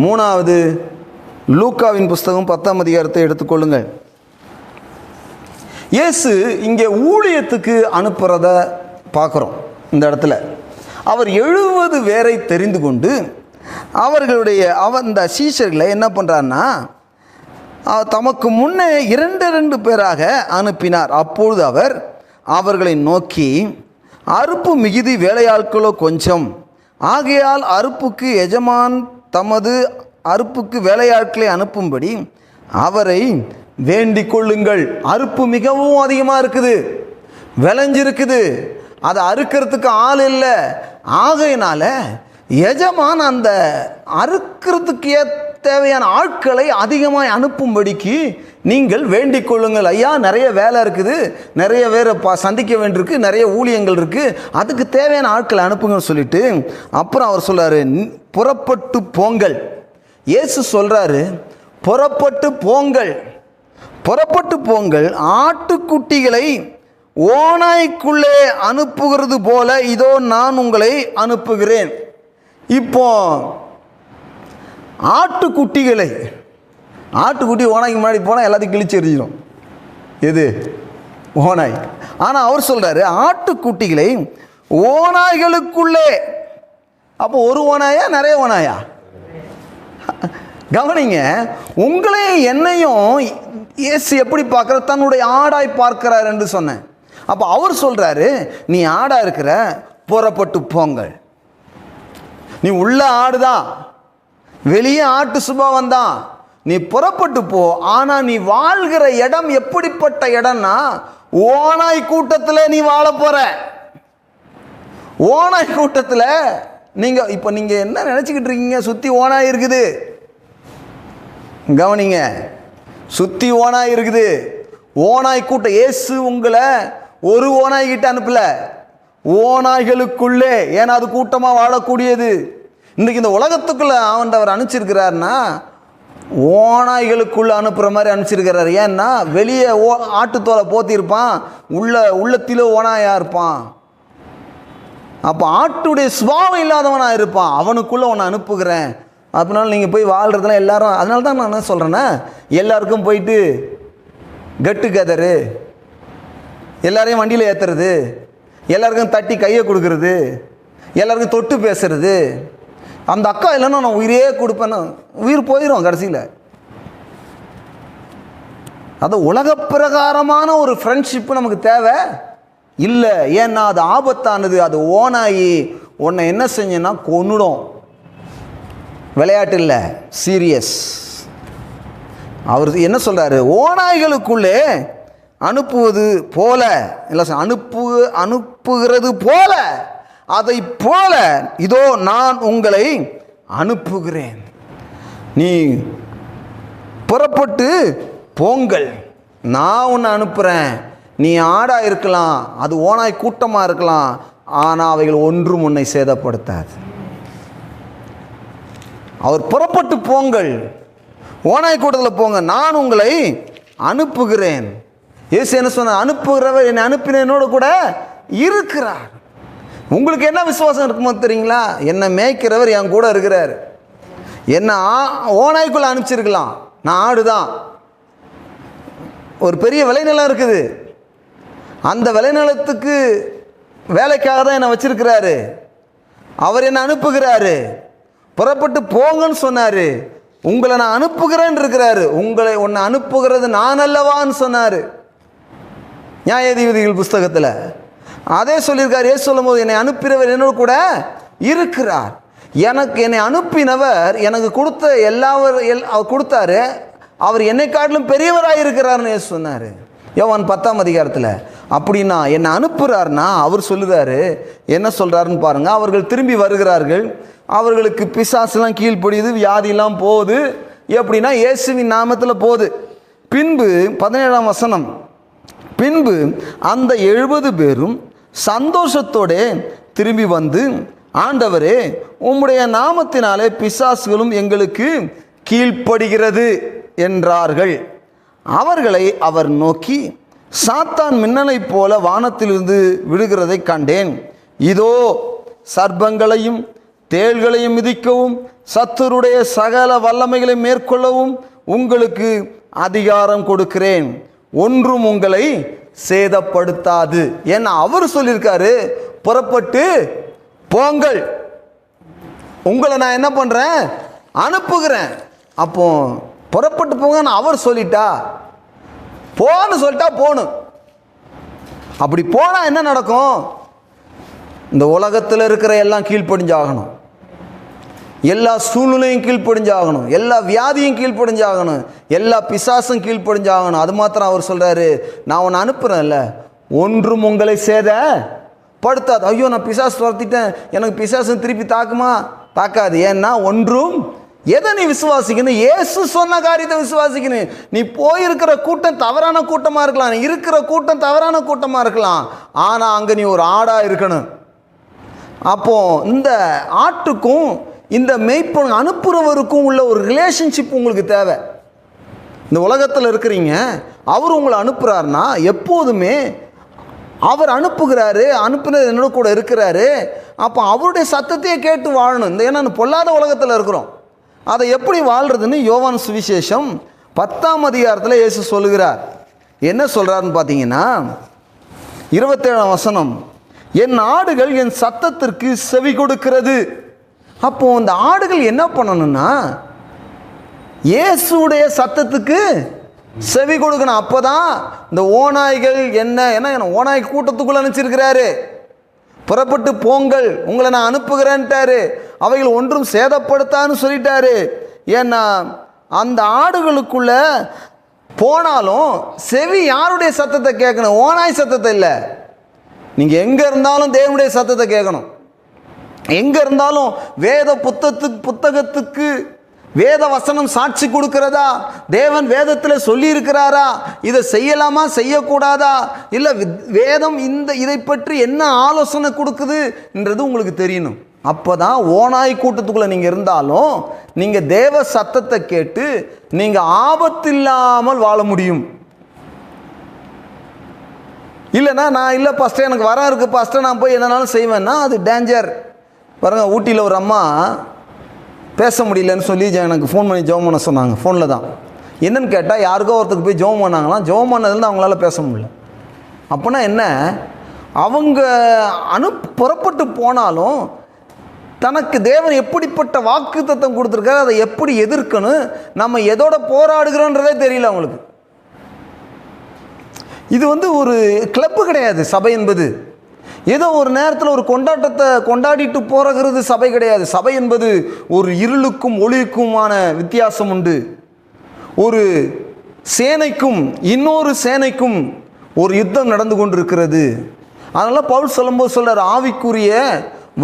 மூணாவது லூக்காவின் புஸ்தகம் 10ஆம் அதிகாரத்தை எடுத்துக்கொள்ளுங்கள். இயேசு இங்கே ஊழியத்துக்கு அனுப்புகிறத பார்க்குறோம். இந்த இடத்துல அவர் 70 பேரை தெரிந்து கொண்டு அவர்களுடைய இந்த சீஷர்களை என்ன பண்ணுறாருன்னா தமக்கு முன்னே 2 பேராக அனுப்பினார். அப்பொழுது அவர் அவர்களை நோக்கி, அறுப்பு மிகுதி, வேலையாட்களோ கொஞ்சம், ஆகையால் அறுப்புக்கு எஜமான் தமது அறுப்புக்கு வேலையாட்களை அனுப்பும்படி அவரை வேண்டிக் கொள்ளுங்கள். அறுப்பு மிகவும் அதிகமாக இருக்குது, விளைஞ்சிருக்குது, அதை அறுக்கிறதுக்கு ஆள் இல்லை. ஆகையினால எஜமான் அந்த அறுக்கிறதுக்கு தேவையான ஆட்களை அதிகமாக அனுப்பும்படிக்கு நீங்கள் வேண்டிக் கொள்ளுங்கள். ஐயா, நிறைய வேலை இருக்குது, நிறைய பேரை சந்திக்க வேண்டியிருக்கு, நிறைய ஊழியங்கள் இருக்குது, அதுக்கு தேவையான ஆட்களை அனுப்புங்கன்னு சொல்லிட்டு அப்புறம் அவர் சொல்கிறாரு, புறப்பட்டு போங்கள். இயேசு சொல்கிறாரு, புறப்பட்டு போங்கள், புறப்பட்டு போங்கள். ஆட்டுக்குட்டிகளை ஓநாய்க்குள்ளே அனுப்புகிறது போல இதோ நான் உங்களை அனுப்புகிறேன். இப்போ ஆட்டுக்குட்டிகளை, ஆட்டுக்குட்டி ஓநாய்க்கு முன்னாடி போனால் எல்லாத்தையும் கிழிச்சு எறிஞ்சிடும். எது? ஓநாய். ஆனால் அவர் சொல்கிறாரு, ஆட்டுக்குட்டிகளை ஓநாய்களுக்குள்ளே. அப்போ ஒரு ஓநாயா நிறைய ஓநாயா? கவனிங்க, உங்களையும் என்னையும் இயேசு எப்படி பார்க்குற, தன்னுடைய ஆடாய் பார்க்கிறார் என்று சொன்னேன். அப்போ அவர் சொல்கிறாரு, நீ ஆடா இருக்கிற, புறப்பட்டு போங்கள். நீ உள்ள ஆடுதான், வெளியே ஆட்டு சுபாவம் தான், நீ புறப்பட்டு போ. ஆனால் நீ வாழ்கிற இடம் எப்படிப்பட்ட இடம்னா, ஓநாய் கூட்டத்தில் நீ வாழ போற. ஓநாய் கூட்டத்தில் நீங்கள் இப்போ நீங்கள் என்ன நினச்சிக்கிட்டு இருக்கீங்க? சுற்றி ஓநாய் இருக்குது. கவனிங்க, சுற்றி ஓநாய் இருக்குது. ஓநாய் கூட்டம். இயேசு உங்களை ஒரு ஓநாய்கிட்ட அனுப்பல, ஓநாய்களுக்குள்ளே. ஏன்னா அது கூட்டமாக வாழக்கூடியது. இன்றைக்கி இந்த உலகத்துக்குள்ளே ஆண்டவர் அனுப்பிச்சிருக்கிறாருன்னா ஓநாய்களுக்குள்ளே அனுப்புகிற மாதிரி அனுப்பிச்சிருக்கிறார். ஏன்னா வெளியே ஆட்டுத்தோலை போத்திருப்பான், உள்ளத்திலோ ஓநாயாக இருப்பான். அப்போ ஆட்டுடைய சுபாவம் இல்லாதவனாக இருப்பான், அவனுக்குள்ளே உன்னை அனுப்புகிறேன். அப்படினால நீங்கள் போய் வாழ்கிறதுலாம் எல்லாரும். அதனால தான் நான் என்ன சொல்கிறேன்னா, எல்லாருக்கும் போயிட்டு கெட்டு கதறு, எல்லாரையும் வண்டியில் ஏற்றுறது, எல்லாருக்கும் தட்டி கையை கொடுக்கறது, எல்லாருக்கும் தொட்டு பேசுறது. அந்த அக்கா இல்லைன்னா நான் உயிரே கொடுப்பேன்னு உயிர் போயிடும் கடைசியில். அது உலக பிரகாரமான ஒரு ஃப்ரெண்ட்ஷிப்பு நமக்கு தேவை இல்லை. ஏன்னா அது ஆபத்தானது. அது ஓனாயி உன்னை என்ன செஞ்சேன்னா கொன்னுடும். விளையாட்டு இல்லை, சீரியஸ். அவர் என்ன சொல்கிறாரு, ஓநாய்களுக்குள்ளே அனுப்புவது போல, இல்லை அனுப்புகிறது போல, அதை போல இதோ நான் உங்களை அனுப்புகிறேன். நீ புறப்பட்டு போங்கள், நான் உன்னை அனுப்புகிறேன். நீ ஆடாக இருக்கலாம், அது ஓநாய் கூட்டமாக இருக்கலாம், ஆனால் அவைகள் ஒன்றும் உன்னை சேதப்படுத்தாது. அவர் புறப்பட்டு போங்கள், ஓநாய் கூட்டத்தில் போங்க, நான் உங்களை அனுப்புகிறேன். இயேசு என்ன சொன்னார்? அனுப்புகிறவர் என்னை அனுப்பின என்னோட கூட இருக்கிறார். உங்களுக்கு என்ன விசுவாசம் இருக்குமோ தெரியுங்களா? என்னை மேய்க்கிறவர் என் கூட இருக்கிறார். என்ன ஓநாய்க்குள்ளே அனுப்பிச்சிருக்கலாம், நான் ஆடு தான். ஒரு பெரிய விளைநிலம் இருக்குது, அந்த விளைநிலத்துக்கு வேலைக்காக தான் என்னை வச்சிருக்கிறாரு. அவர் என்னை அனுப்புகிறாரு. புறப்பட்டு போங்கன்னு சொன்னார். உங்களை நான் அனுப்புகிறேன் இருக்கிறாரு. உன்னை அனுப்புகிறது நான் அல்லவான்னு சொன்னார் நியாயாதிபதிகள் புஸ்தகத்தில். அதே சொல்லியிருக்கார். ஏசு சொல்லும் போது என்னை அனுப்பினவர் என்னோட கூட இருக்கிறார். என்னை அனுப்பினவர் எனக்கு கொடுத்தாரு. அவர் என்னை காட்டிலும் பெரியவராக இருக்கிறார்னு ஏசு சொன்னார் யோவான் 10ஆம் அதிகாரத்தில். அப்படின்னா என்னை அனுப்புகிறார்னா அவர் சொல்லுறாரு. என்ன சொல்கிறாருன்னு பாருங்கள். அவர்கள் திரும்பி வருகிறார்கள். அவர்களுக்கு பிசாசுலாம் கீழ்ப்படியுது, வியாதியெல்லாம் போகுது. எப்படின்னா இயேசுவின் நாமத்தில் போகுது. பின்பு 17ஆம் வசனம், பின்பு அந்த 70 பேரும் சந்தோஷத்தோடு திரும்பி வந்து, ஆண்டவரே உம்முடைய நாமத்தினாலே பிசாசுகளும் எங்களுக்கு கீழ்ப்படுகிறது என்றார்கள். அவர்களை அவர் நோக்கி, சாத்தான் மின்னலை போல வானத்திலிருந்து விடுகிறதை கண்டேன். இதோ சர்ப்பங்களையும் தேள்களையும் மிதிக்கவும் சத்துருடைய சகல வல்லமைகளை மேற்கொள்ளவும் உங்களுக்கு அதிகாரம் கொடுக்கிறேன், ஒன்றும் உங்களை சேதப்படுத்தாது. ஏன்னா அவர் சொல்லியிருக்காரு, புறப்பட்டு போங்கள், உங்களை நான் என்ன பண்ணுறேன்? அனுப்புகிறேன். அப்போ புறப்பட்டு போங்கன்னு அவர் சொல்லிட்டா, போன்னு சொல்லிட்டா போகணும். அப்படி போனால் என்ன நடக்கும்? இந்த உலகத்தில் இருக்கிற எல்லாம் கீழ்ப்படிஞ்சாகணும், எல்லா சூழ்நிலையும் கீழ்ப்படிஞ்சாகணும், எல்லா வியாதியும் கீழ்ப்படிஞ்சாகணும், எல்லா பிசாசும் கீழ்ப்படிஞ்சாகணும். அது மாத்திரம் அவர் சொல்கிறாரு, நான் உன்னை அனுப்புகிறேன்ல, ஒன்றும் உங்களை சேதப்படுத்தாது. ஐயோ நான் பிசாசு துரத்திட்டேன், எனக்கு பிசாசு திருப்பி தாக்குமா? தாக்காது. ஏன்னா ஒன்றும், எதை நீ விசுவாசிக்கணும்? இயேசு சொன்ன காரியத்தை விசுவாசிக்கணும். நீ போயிருக்கிற கூட்டம் தவறான கூட்டமாக இருக்கலாம், நீ இருக்கிற கூட்டம் தவறான கூட்டமாக இருக்கலாம், ஆனால் அங்கே நீ ஒரு ஆடாக இருக்கணும். அப்போ இந்த ஆட்டுக்கும் இந்த மெய்ப்பன் அனுப்புகிறவருக்கும் உள்ள ஒரு ரிலேஷன்ஷிப் உங்களுக்கு தேவை. இந்த உலகத்தில் இருக்கிறீங்க, அவர் உங்களை அனுப்புகிறாருன்னா எப்போதுமே அவர் அனுப்புகிறாரு, அனுப்புனது என்னோட கூட இருக்கிறாரு. அப்போ அவருடைய சத்தத்தையே கேட்டு வாழணும். இந்த ஏன்னா பொல்லாத உலகத்தில் இருக்கிறோம், அதை எப்படி வாழ்கிறதுன்னு யோவான் சுவிசேஷம் 10ஆம் அதிகாரத்தில் இயேசு சொல்லுகிறார். என்ன சொல்கிறாருன்னு பார்த்தீங்கன்னா 27ஆம் வசனம், என் ஆடுகள் என் சத்தத்திற்கு செவி கொடுக்கிறது. அப்போது இந்த ஆடுகள் என்ன பண்ணணும்னா இயேசுடைய சத்தத்துக்கு செவி கொடுக்கணும். அப்போ தான் இந்த ஓநாய்கள் என்ன ஓநாய் கூட்டத்துக்குள்ளே அனுப்பிச்சிருக்கிறாரு. புறப்பட்டு போங்கள், உங்களை நான் அனுப்புகிறேன்ட்டாரு. அவைகள் ஒன்றும் சேதப்படுத்தான்னு சொல்லிட்டாரு. ஏன்னா அந்த ஆடுகளுக்குள்ள போனாலும் செவி யாருடைய சத்தத்தை கேட்கணும்? ஓநாய் சத்தத்தை இல்லை. நீங்கள் எங்கே இருந்தாலும் தேவனுடைய சத்தத்தை கேட்கணும். எங்கே இருந்தாலும் வேத புத்தகத்துக்கு வேத வசனம் சாட்சி கொடுக்கிறதா? தேவன் வேதத்தில் சொல்லி இருக்கிறாரா? இதை செய்யலாமா செய்யக்கூடாதா? இல்லை வேதம் இதை பற்றி என்ன ஆலோசனை கொடுக்குதுன்றது உங்களுக்கு தெரியணும். அப்போ தான் ஓநாய் கூட்டத்துக்குள்ளே நீங்கள் இருந்தாலும் நீங்கள் தேவ சத்தத்தை கேட்டு நீங்கள் ஆபத்தில்லாமல் வாழ முடியும். இல்லைன்னா நான் இல்லை ஃபஸ்ட்டு எனக்கு வரம் இருக்குது, ஃபஸ்ட்டு நான் போய் என்னன்னாலும் செய்வேன்னா அது டேஞ்சர். பாருங்கள், ஊட்டியில் ஒரு அம்மா பேச முடியலன்னு சொல்லி எனக்கு ஃபோன் பண்ணி ஜெபம் பண்ண சொன்னாங்க. ஃபோனில் தான். என்னன்னு கேட்டால் யாருக்கோ ஒருத்தருக்கு போய் ஜெபம் பண்ணாங்களாம். ஜெபம் பண்ணதுலேருந்து அவங்களால பேச முடியல. அப்போனா என்ன, அவங்க புறப்பட்டு போனாலும் தனக்கு தேவன் எப்படிப்பட்ட வாக்குத்தத்தம் கொடுத்துருக்காரு, அதை எப்படி எதிர்க்கணும், நம்ம எதோட போராடுகிறோன்றதே தெரியல அவங்களுக்கு. இது ஒரு கிளப்பு கிடையாது சபை என்பது. ஏதோ ஒரு நேரத்தில் ஒரு கொண்டாட்டத்தை கொண்டாடிட்டு போகிறது சபை கிடையாது. சபை என்பது ஒரு இருளுக்கும் ஒளிக்குமான வித்தியாசம் உண்டு. ஒரு சேனைக்கும் இன்னொரு சேனைக்கும் ஒரு யுத்தம் நடந்து கொண்டிருக்கிறது. அதனால் பவுல் சொல்லும்போது சொல்கிறார், ஆவிக்குரிய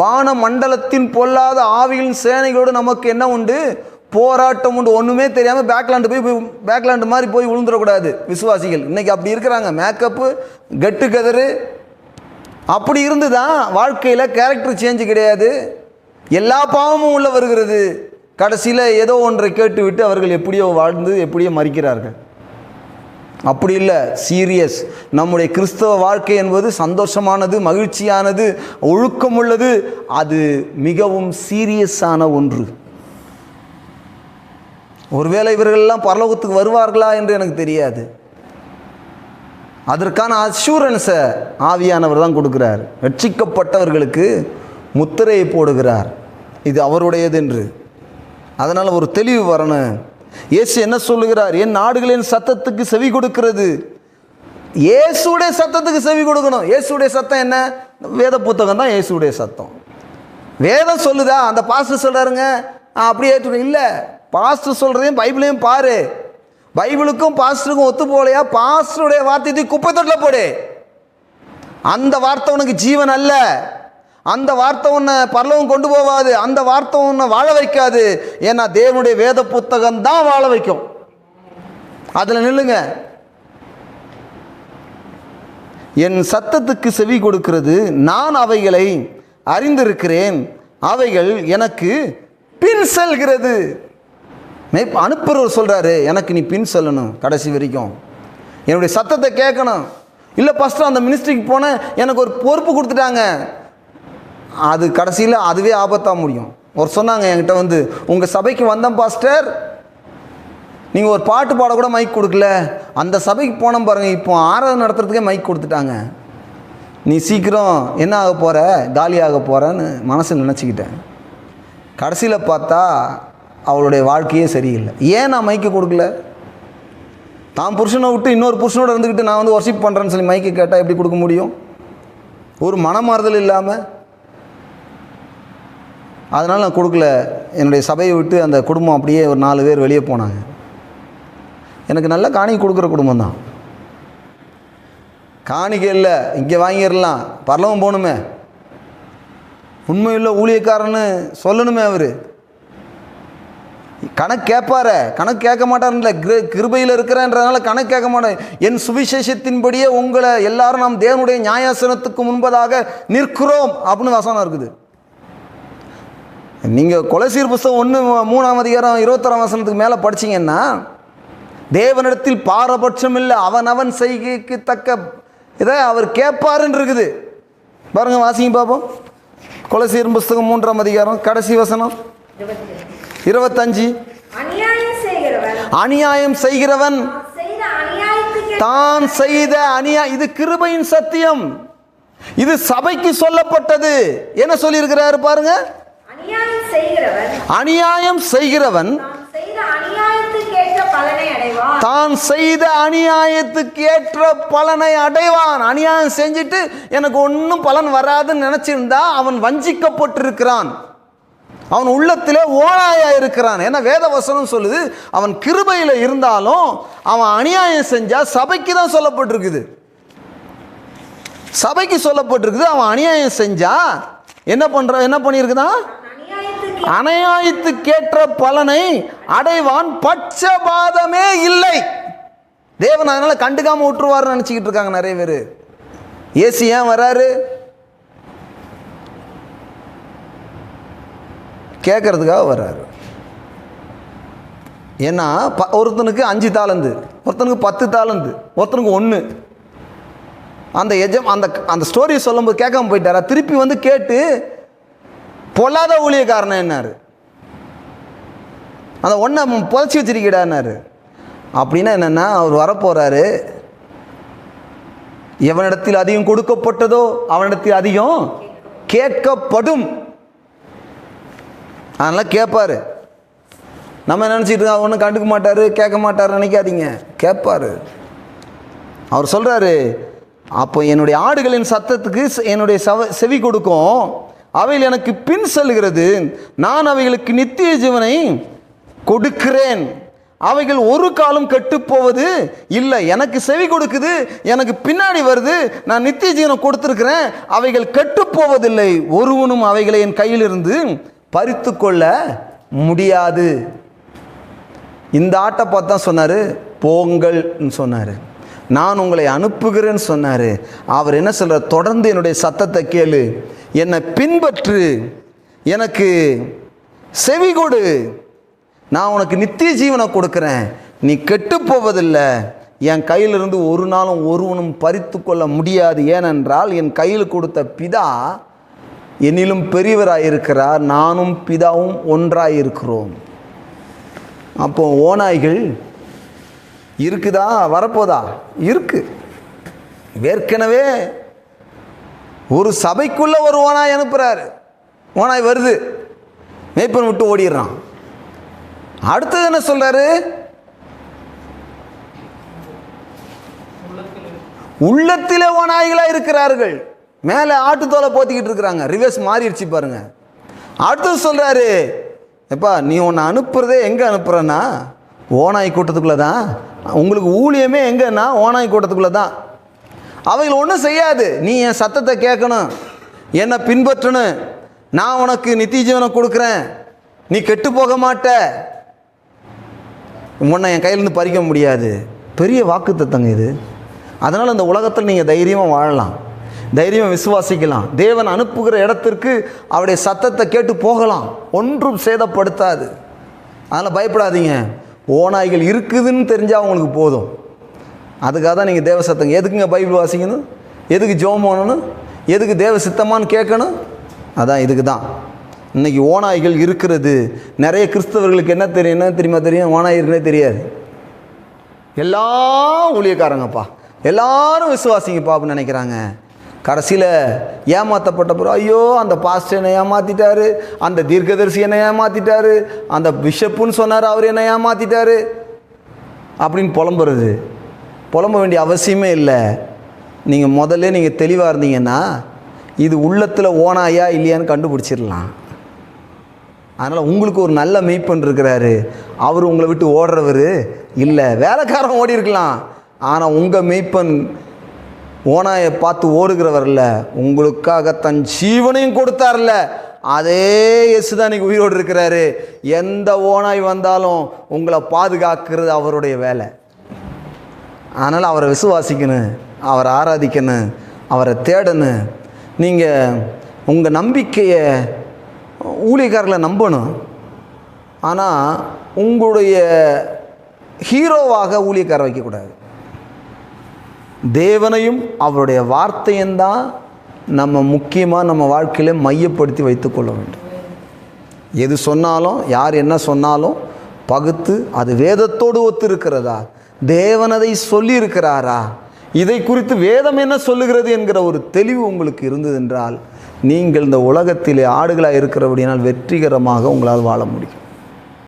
வான மண்டலத்தின் பொல்லாத ஆவிகளின் சேனைகளோடு நமக்கு என்ன உண்டு? போராட்டம் உண்டு. ஒன்றுமே தெரியாமல் பேக்லாண்டு மாதிரி போய் விழுந்துடக்கூடாது விசுவாசிகள். இன்றைக்கி அப்படி இருக்கிறாங்க. மேக்கப்பு, கெட்டு கதறு அப்படி இருந்து தான் வாழ்க்கையில் கேரக்டர் சேஞ்சு கிடையாது. எல்லா பாவமும் உள்ள வருகிறது. கடைசியில் ஏதோ ஒன்றை கேட்டுவிட்டு அவர்கள் எப்படியோ வாழ்ந்து எப்படியோ மறிக்கிறார்கள். அப்படி இல்லை, சீரியஸ். நம்முடைய கிறிஸ்தவ வாழ்க்கை என்பது சந்தோஷமானது, மகிழ்ச்சியானது, ஒழுக்கமுள்ளது. அது மிகவும் சீரியஸான ஒன்று. ஒருவேளை இவர்களெல்லாம் பரலோகத்துக்கு வருவார்களா என்று எனக்கு தெரியாது. அதற்கான அஷூரன்ஸை ஆவியானவர் தான் கொடுக்கிறார். ரட்சிக்கப்பட்டவர்களுக்கு முத்திரையை போடுகிறார், இது அவருடையது என்று. அதனால் ஒரு தெளிவு வரணும். இயேசு என்ன சொல்லுகிறார்? என் ஆடுகளின் சத்தத்துக்கு செவி கொடுக்கிறது. இயேசுடைய சத்தத்துக்கு செவி கொடுக்கணும். இயேசுடைய சத்தம் என்ன? வேத புத்தகம் தான் இயேசுடைய சத்தம். வேதம் சொல்லுதா? அந்த பாஸ்டர் சொல்கிறாருங்க அப்படியே இல்லை, பாஸ்டர் சொல்கிறதையும் பைபிளையும் பாரு. பைபிளுக்கும் பாஸ்டருக்கும் ஒத்து போலையா? பாஸ்டருடைய வார்த்தை குப்பை தொட்டில் போடு. அந்த வார்த்தை உனக்கு ஜீவன் அல்ல. அந்த வார்த்தை உன்னை பரலோகம் கொண்டு போகாது. அந்த வார்த்தை உன்னை வாழ வைக்காது. ஏன்னா தேவனுடைய வேத புத்தகம் தான் வாழ வைக்கும். அதில் நில்லுங்க. என் சத்தத்துக்கு செவி கொடுக்கிறது, நான் அவைகளை அறிந்திருக்கிறேன், அவைகள் எனக்கு பின் செல்கிறது. அனுப்புறவர் சொல்கிறாரு, எனக்கு நீ பின் செல்லணும், கடைசி வரைக்கும் என்னுடைய சத்தத்தை கேட்கணும். இல்லை பாஸ்டர், அந்த மினிஸ்ட்ரிக்கு போனேன், எனக்கு ஒரு பொறுப்பு கொடுத்துட்டாங்க, அது கடைசியில் அதுவே ஆபத்தாக முடியும். ஒரு சொன்னாங்க என்கிட்ட வந்து, உங்கள் சபைக்கு வந்தேன் பாஸ்டர், நீங்கள் ஒரு பாட்டு பாட கூட மைக் கொடுக்கல, அந்த சபைக்கு போனோம் பாருங்கள், இப்போ ஆராதனை நடத்துறதுக்கே மைக் கொடுத்துட்டாங்க, நீ சீக்கிரம் என்ன ஆக போகிற, காலியாக போகிறேன்னு மனசில் நினச்சிக்கிட்டேன். கடைசியில் பார்த்தா அவளுடைய வாழ்க்கையே சரியில்லை. ஏன் நான் மைக்கு கொடுக்கல? தான் புருஷனை விட்டு இன்னொரு புருஷனோடு இருந்துக்கிட்டு நான் வந்து வொர்ஷிப் பண்ணுறேன்னு சொல்லி மைக்கு கேட்டால் எப்படி கொடுக்க முடியும்? ஒரு மனமாறுதல் இல்லாமல். அதனால் நான் கொடுக்கல. என்னுடைய சபையை விட்டு அந்த குடும்பம் அப்படியே ஒரு 4 பேர் வெளியே போனாங்க. எனக்கு நல்ல காணிக்கை கொடுக்குற குடும்பம் தான். காணிக்கை இல்லை, இங்கே வாங்கிடலாம், பரலவம் போகணுமே, உண்மையுள்ள ஊழியக்காரன்னு சொல்லணுமே. அவர் கணக்கு கேட்பார, கணக்கு கேட்க மாட்டார்ல, கிருபையில் இருக்கிறேன்றதுனால கணக்கு கேட்க மாட்டேன். என் சுவிசேஷத்தின்படியே உங்களை எல்லாரும் நாம் தேவனுடைய நியாயாசனத்துக்கு முன்பதாக நிற்கிறோம் அப்படின்னு வசனம் இருக்குது. நீங்கள் கொலைசீர் புஸ்தகம் 1:3 மேலே படிச்சிங்கன்னா, தேவனிடத்தில் பாரபட்சம் இல்லை, அவன் செய்கைக்கு தக்க இதை அவர் கேட்பாருன்னு இருக்குது. பாருங்க, வாசிங்க பார்ப்போம். கொலைசீர் புஸ்தகம் 3 கடைசி வசனம் 25. அநியாயம் செய்கிறவன் தான் செய்த இது கிருபையின் சத்தியம். இது சபைக்கு சொல்லப்பட்டது. என்ன சொல்லியிருக்கிறாரு பாருங்க, அநியாயம் செய்கிறவன் தான் செய்த அநியாயத்துக்கு ஏற்ற பலனை அடைவான். அநியாயம் செஞ்சுட்டு எனக்கு ஒன்றும் பலன் வராதுன்னு நினைச்சிருந்தா அவன் வஞ்சிக்கப்பட்டிருக்கிறான், அவன் உள்ளத்திலே ஓனாயா இருக்கிறான். ஏன்னா வேத வசனம் சொல்லுது, அவன் கிருபையில் இருந்தாலும் அவன் அநியாயம் செஞ்சா சபைக்கு தான் சொல்லப்பட்டிருக்குது. சபைக்கு சொல்லப்பட்டிருக்குது. அவன் அநியாயம் செஞ்சா என்ன பண்ணியிருக்குதான்? அநியாயத்துக்கேற்ற பலனை அடைவான், பட்சபாதமே இல்லை. தேவன் அதனால கண்டுக்காம விட்டுருவாருன்னு நினைச்சுக்கிட்டு இருக்காங்க நிறைய பேர். இயேசு ஏன் வராரு? கேட்கறதுக்காக வர்றாரு. ஏன்னா ஒருத்தனுக்கு 5 தாலந்து, ஒருத்தனுக்கு 10 தாலந்து, ஒருத்தனுக்கு 1. அந்த அந்த ஸ்டோரியை சொல்லும்போது கேட்காம போயிட்டாரா? திருப்பி வந்து கேட்டு பொல்லாத ஊழியக்காரன் என்னாரு, அந்த 1 புதைச்சி வச்சிருக்கீடான்னாரு. அப்படின்னா என்னென்னா, அவர் வரப்போகிறாரு, எவனிடத்தில் அதிகம் கொடுக்கப்பட்டதோ அவனிடத்தில் அதிகம் கேட்கப்படும். அதனால் கேட்பார். நம்ம நினச்சிட்டு இருக்கோம் ஒன்றும் கண்டுக்க மாட்டார், கேட்க மாட்டார் நினைக்காதீங்க, கேட்பார். அவர் சொல்கிறாரு, அப்போ என்னுடைய ஆடுகளின் சத்தத்துக்கு என்னுடைய செவி கொடுக்கும், அவைகள் எனக்கு பின் செல்கிறது, நான் அவைகளுக்கு நித்திய ஜீவனை கொடுக்கிறேன், அவைகள் ஒரு காலம் கெட்டுப்போவது இல்லை. எனக்கு செவி கொடுக்குது, எனக்கு பின்னாடி வருது, நான் நித்திய ஜீவனை கொடுத்துருக்கிறேன், அவைகள் கெட்டுப்போவதில்லை, ஒருவனும் அவைகளை என் கையிலிருந்து பறித்து கொள்ள முடியாது. இந்த ஆட்டை பார்த்து தான் சொன்னார், போங்கள்னு சொன்னார், நான் உங்களை அனுப்புகிறேன்னு சொன்னார். அவர் என்ன சொல்கிறார்? தொடர்ந்து என்னுடைய சத்தத்தை கேளு, என்னை பின்பற்று, எனக்கு செவி கொடு, நான் உனக்கு நித்திய ஜீவனை கொடுக்குறேன், நீ கெட்டு போவதில்லை, என் கையிலிருந்து ஒரு நாளும் ஒருவனும் பறித்து கொள்ள முடியாது. ஏனென்றால் என் கையில் கொடுத்த பிதா என்னிலும் பெரியவராயிருக்கிறார், நானும் பிதாவும் ஒன்றாயிருக்கிறோம். அப்போ ஓநாய்கள் இருக்குதா, வரப்போதா? இருக்கு. ஏற்கனவே ஒரு சபைக்குள்ள ஒரு ஓநாய் அனுப்புகிறாரு. ஓநாய் வருது, மேய்ப்பன் விட்டு ஓடிடுறான். அடுத்தது என்ன சொல்றாரு? உள்ளத்திலே ஓநாய்களாக இருக்கிறார்கள். மேலே ஆட்டுத்தோலை போத்திக்கிட்டு இருக்கிறாங்க. ரிவர்ஸ் மாறிடுச்சு பாருங்க. அடுத்தது சொல்றாரு, எப்பா நீ உன்னை அனுப்புறதே எங்கே அனுப்புறன்னா ஓநாய் கூட்டத்துக்குள்ளே தான். உங்களுக்கு ஊழியமே எங்கன்னா ஓநாய் கூட்டத்துக்குள்ளே தான். அவைகள் ஒன்றும் செய்யாது. நீ என் சத்தத்தை கேட்கணும், என்னை பின்பற்றணும், நான் உனக்கு நித்திய ஜீவனை கொடுக்குறேன், நீ கெட்டு போக மாட்ட, உன்னை என் கையிலேருந்து பறிக்க முடியாது. பெரிய வாக்குத்தத்தங்க இது. அதனால் இந்த உலகத்தில் நீங்கள் தைரியமாக வாழலாம், தைரியமாக விசுவாசிக்கலாம். தேவன் அனுப்புகிற இடத்திற்கு அவருடைய சத்தத்தை கேட்டு போகலாம், ஒன்றும் சேதப்படுத்தாது. அதனால் பயப்படாதீங்க. ஓநாய்கள் இருக்குதுன்னு தெரிஞ்சால் அவங்களுக்கு போதும். அதுக்காக தான் நீங்கள் தேவ சத்தம். எதுக்குங்க பைபிள் வாசிக்கணும், எதுக்கு ஜெபம் பண்ணணும், எதுக்கு தேவ சித்தமானு கேட்கணும்? அதான் இதுக்கு தான். இன்றைக்கி ஓநாய்கள் இருக்கிறது. நிறைய கிறிஸ்தவர்களுக்கு என்ன தெரியுமா தெரியும்? ஓநாய் இருக்குன்னே தெரியாது. எல்லாம் ஊழியக்காரங்கப்பா, எல்லாரும் விசுவாசிங்கப்பா அப்படின்னு நினைக்கிறாங்க. கடைசியில் ஏமாற்றப்பட்ட பிறகு, ஐயோ அந்த பாஸ்டர் என்னை ஏமாற்றிட்டாரு, அந்த தீர்க்கதரிசி என்னை ஏமாற்றிட்டாரு, அந்த பிஷப்புன்னு சொன்னார் அவர் என்னை ஏமாற்றிட்டாரு அப்படின்னு புலம்புறது. புலம்ப வேண்டிய அவசியமே இல்லை. நீங்கள் முதல்ல நீங்கள் தெளிவாக இருந்தீங்கன்னா இது உள்ளத்தில் ஓனாயா இல்லையான்னு கண்டுபிடிச்சிடலாம். அதனால் உங்களுக்கு ஒரு நல்ல மெய்ப்பன் இருக்கிறாரு. அவர் உங்களை விட்டு ஓடுறவர் இல்லை. வேலைக்காரன் ஓடி இருக்கலாம், ஆனால் உங்கள் மெய்ப்பன் ஓனாயை பார்த்து ஓடுகிறவர் இல்லை, உங்களுக்காக தன் ஜீவனையும் கொடுத்தார்ல. அதே இயேசுதான் இன்னைக்கு உயிரோடு இருக்கிறாரு. எந்த ஓனாய் வந்தாலும் உங்களை பாதுகாக்கிறது அவருடைய வேலை. அதனால் அவரை விசுவாசிக்கணும், அவரை ஆராதிக்கணும், அவரை தேடணும். நீங்கள் உங்கள் நம்பிக்கையை ஊழியக்காரர்களை நம்பணும். ஆனால் உங்களுடைய ஹீரோவாக ஊழியக்காரர் வைக்கக்கூடாது. தேவனையும் அவருடைய வார்த்தையும் தான் நம்ம முக்கியமாக நம்ம வாழ்க்கையில் மையப்படுத்தி வைத்துக்கொள்ள வேண்டும். எது சொன்னாலும் யார் என்ன சொன்னாலும் பகுத்து அது வேதத்தோடு ஒத்து இருக்கிறதா, தேவன் அதை சொல்லியிருக்கிறாரா, இதை குறித்து வேதம் என்ன சொல்லுகிறது என்கிற ஒரு தெளிவு உங்களுக்கு இருந்தது என்றால் நீங்கள் இந்த உலகத்திலே ஆடுகளாக இருக்கிறபடியால் வெற்றிகரமாக உங்களால் வாழ முடியும்.